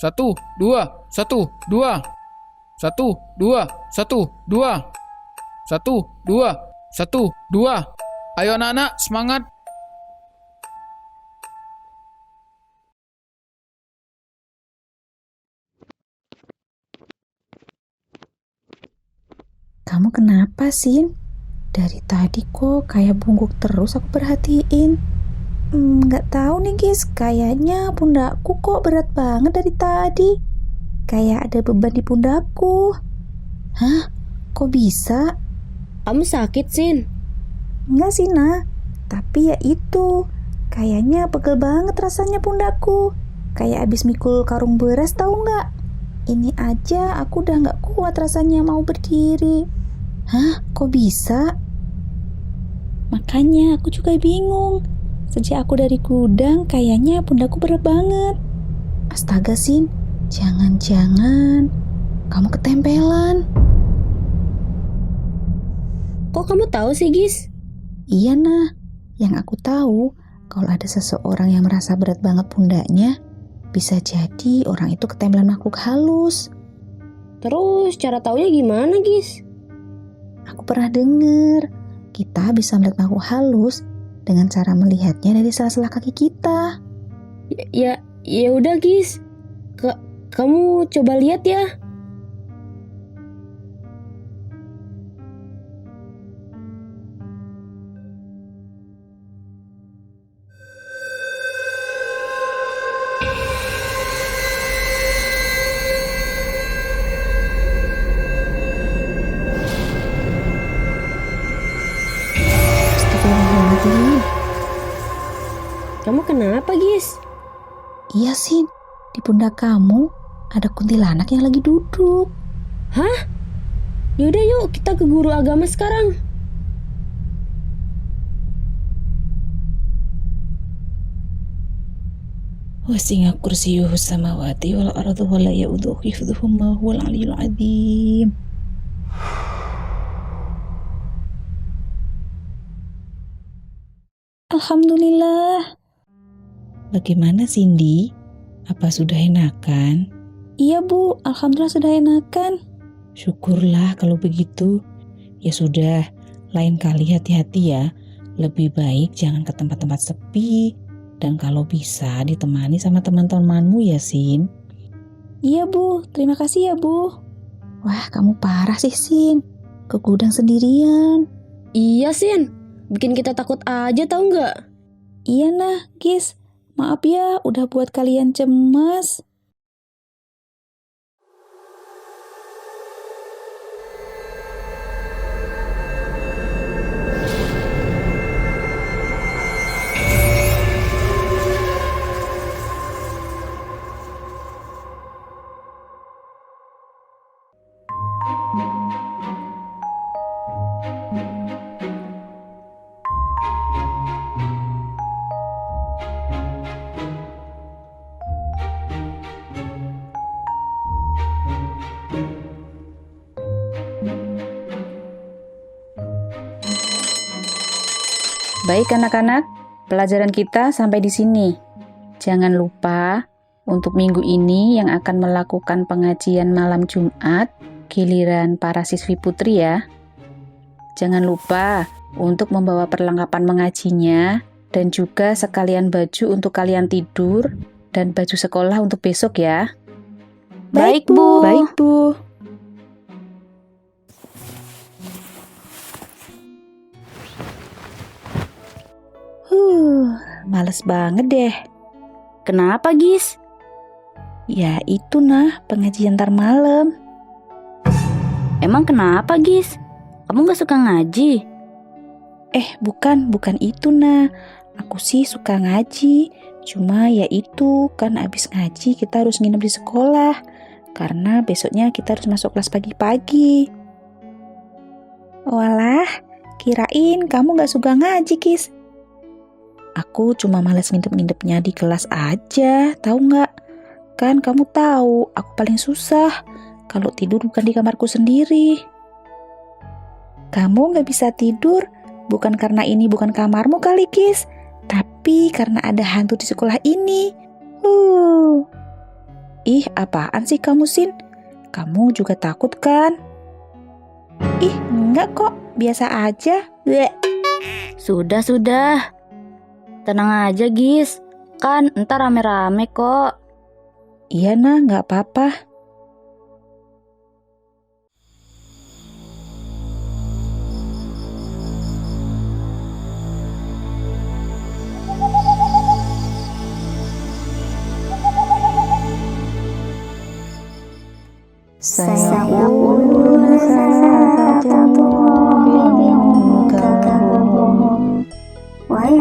Satu, dua, satu, dua. Satu, dua, satu, dua. Satu, dua, satu, dua. Ayo anak-anak, semangat. Kamu kenapa, Sin? Dari tadi kok kayak bungkuk terus aku perhatiin. Nggak tahu nih, guys. Kayaknya pundakku kok berat banget dari tadi. Kayak ada beban di pundakku. Hah? Kok bisa? Kamu sakit, Sin? Enggak sih, Nah. Tapi ya itu. Kayaknya pegel banget rasanya pundakku. Kayak abis mikul karung beras, tahu nggak? Ini aja aku udah nggak kuat rasanya mau berdiri. Hah? Kok bisa? Makanya aku juga bingung. Sejak aku dari gudang, kayaknya pundakku berat banget. Astaga, Sin. Jangan-jangan kamu ketempelan. Kok kamu tahu sih, Gis? Iya, Nah. Yang aku tahu, kalau ada seseorang yang merasa berat banget pundaknya, bisa jadi orang itu ketempelan makhluk halus. Terus cara taunya gimana, Gis? Aku pernah dengar, kita bisa melihat makhluk halus dengan cara melihatnya dari sela-sela kaki kita. Ya udah, Gis. Kamu coba lihat ya. Astagfirullahaladzim. Kamu kenapa, Gis? Iya, Sin. Di pundak kamu ada kuntilanak yang lagi duduk. Hah? Yaudah yuk kita ke guru agama sekarang. Wasi'a kursiyuhu samawati wal ardu wa la ya'uduhu hifdhuhuma huwal aliyyul azim. Alhamdulillah. Bagaimana, Cindy? Apa sudah enakan? Iya, Bu. Alhamdulillah sudah enakan. Syukurlah kalau begitu. Ya sudah, lain kali hati-hati ya. Lebih baik jangan ke tempat-tempat sepi. Dan kalau bisa ditemani sama teman-temanmu ya, Sin. Iya, Bu. Terima kasih ya, Bu. Wah, kamu parah sih, Sin. Ke gudang sendirian. Iya, Sin. Bikin kita takut aja tahu nggak? Iya, Nah, Gis. Maaf ya, udah buat kalian cemas. Baik anak-anak, pelajaran kita sampai di sini. Jangan lupa untuk minggu ini yang akan melakukan pengajian malam Jumat, giliran para siswi putri ya. Jangan lupa untuk membawa perlengkapan mengajinya dan juga sekalian baju untuk kalian tidur dan baju sekolah untuk besok ya. Baik, Bu. Baik, Bu. Males banget deh. Kenapa, Gis? Ya itu nah, pengajian ntar malam. Emang kenapa, Gis? Kamu gak suka ngaji? Bukan itu nah. Aku sih suka ngaji. Cuma ya itu, kan abis ngaji kita harus nginep di sekolah. Karena besoknya kita harus masuk kelas pagi-pagi. Walah, kirain kamu gak suka ngaji, Gis. Aku cuma males ngintip-ngintipnya di kelas aja, tahu nggak? Kan kamu tahu, aku paling susah kalau tidur bukan di kamarku sendiri. Kamu nggak bisa tidur bukan karena ini bukan kamarmu kali, Gis, tapi karena ada hantu di sekolah ini. Ih, apaan sih kamu, Sin? Kamu juga takut kan? Ih, enggak kok, biasa aja. Bleh. Sudah. Tenang aja, Gis. Kan entar rame-rame kok. Iya nah, nggak apa-apa.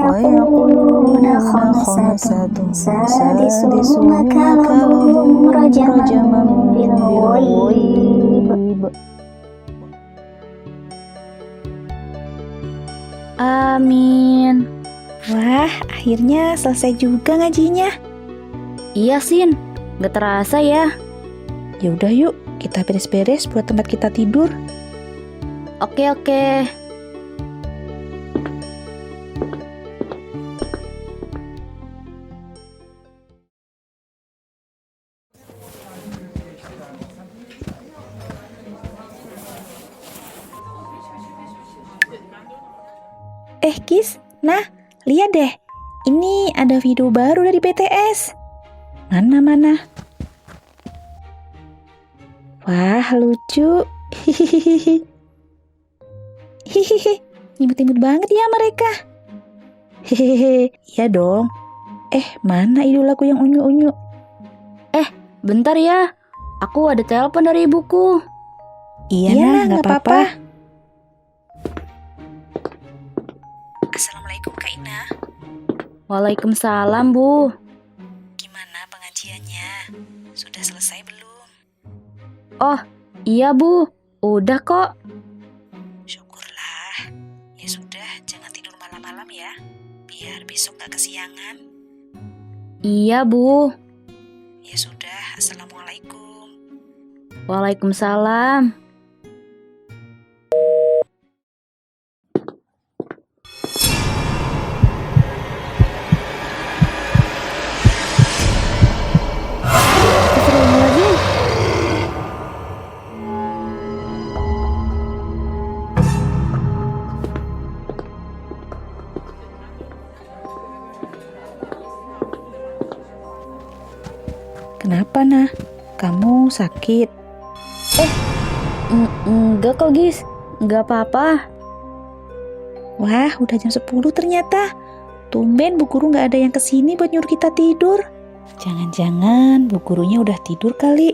ويقولون خمسة سادسهم كلبهم رجما بالغيب. Amin. Wah, akhirnya selesai juga ngajinya. Iya, Sin. Gak terasa ya. Ya udah yuk, kita beres-beres buat tempat kita tidur. Oke. Gis, nah, lihat deh. Ini ada video baru dari BTS. Mana? Wah, lucu. Hihihi. Imut-imut banget ya mereka. Hehehe, iya dong. Mana idolaku yang unyu-unyu? Bentar ya. Aku ada telepon dari ibuku. Iya nah, nggak apa-apa. Assalamualaikum Kak Ina. Waalaikumsalam, Bu. Gimana pengajiannya? Sudah selesai belum? Oh, iya, Bu. Udah kok. Syukurlah. Ya sudah, jangan tidur malam-malam ya. Biar besok gak kesiangan. Iya, Bu. Ya sudah, Assalamualaikum. Waalaikumsalam. Kenapa nah? Kamu sakit? Enggak kok, Gis. Enggak apa-apa. Wah, udah jam 10 ternyata. Tumben Bu Guru gak ada yang kesini buat nyuruh kita tidur. Jangan-jangan Bu Gurunya udah tidur kali.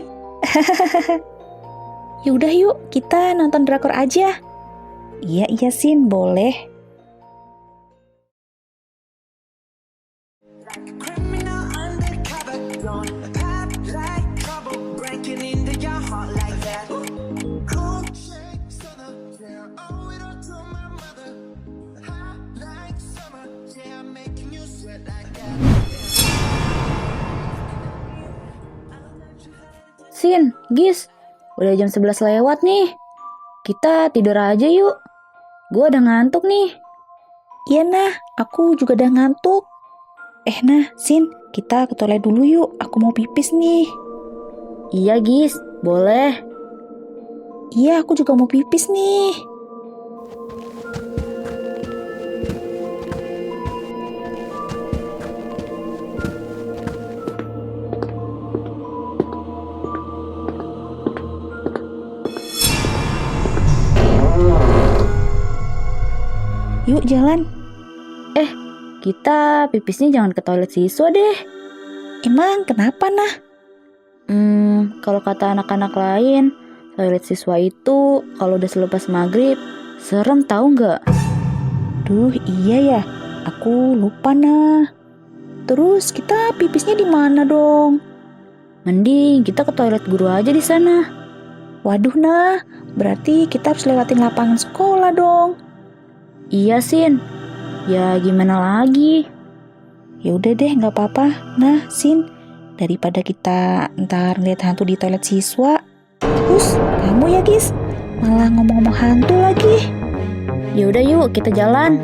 Yaudah yuk, kita nonton drakor aja. Iya Sin, boleh. Sin, Gis. Udah jam 11 lewat nih. Kita tidur aja yuk. Gue udah ngantuk nih. Iya nah, aku juga udah ngantuk. Nah, Sin, kita ke toilet dulu yuk. Aku mau pipis nih. Iya, Gis. Boleh. Iya, aku juga mau pipis nih. Yuk jalan. Kita pipisnya jangan ke toilet siswa deh. Emang kenapa nah? Kalau kata anak-anak lain, toilet siswa itu kalau udah selepas maghrib, serem tahu nggak? Duh iya ya, aku lupa nah. Terus kita pipisnya di mana dong? Mending kita ke toilet guru aja di sana. Waduh nah, berarti kita harus lewatin lapangan sekolah dong. Iya, Sin. Ya gimana lagi? Ya udah deh, nggak apa-apa. Nah, Sin, daripada kita ntar ngeliat hantu di toilet siswa. Terus kamu ya, Gis, malah ngomong-ngomong hantu lagi. Ya udah yuk, kita jalan.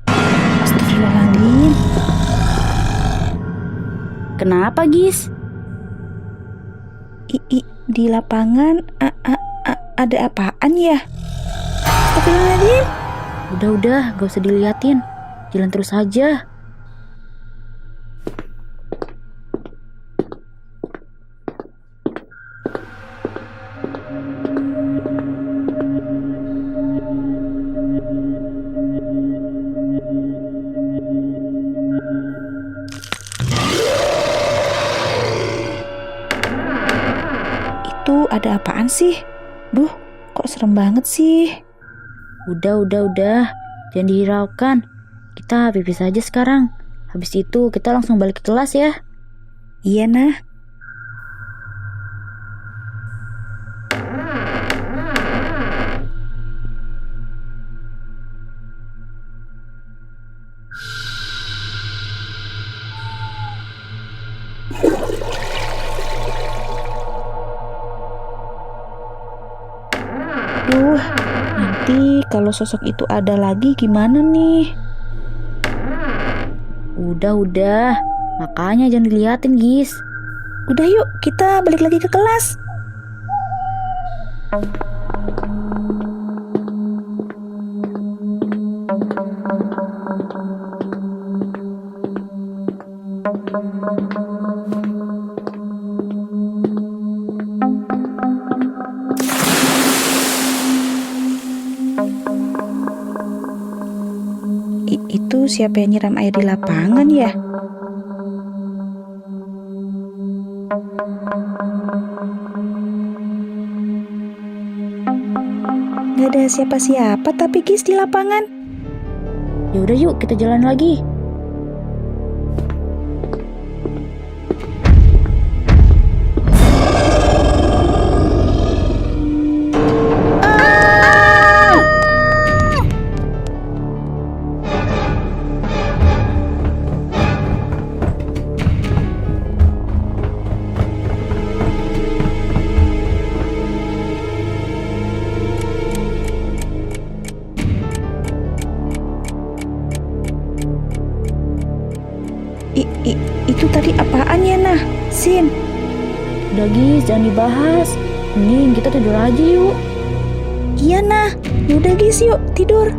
Astagfirullahaladzim. Kenapa, Gis? Di lapangan ada apaan ya? Astagfirullahaladzim. Udah, gak usah diliatin. Jalan terus aja. Itu ada apaan sih? Duh, kok serem banget sih? Udah. Jangan dihiraukan. Kita pipis aja sekarang. Habis itu kita langsung balik ke kelas ya. Iya nah. Duh, nanti kalau sosok itu ada lagi gimana nih? Udah. Makanya jangan diliatin, Gis. Udah yuk, kita balik lagi ke kelas. Itu siapa yang nyiram air di lapangan ya? Gak ada siapa-siapa tapi Gis di lapangan. Ya udah yuk, kita jalan lagi. Itu tadi apaan ya nah, Sin? Udah, Gis, jangan dibahas. Mending kita tidur aja yuk. Iya nah, yaudah Gis yuk tidur.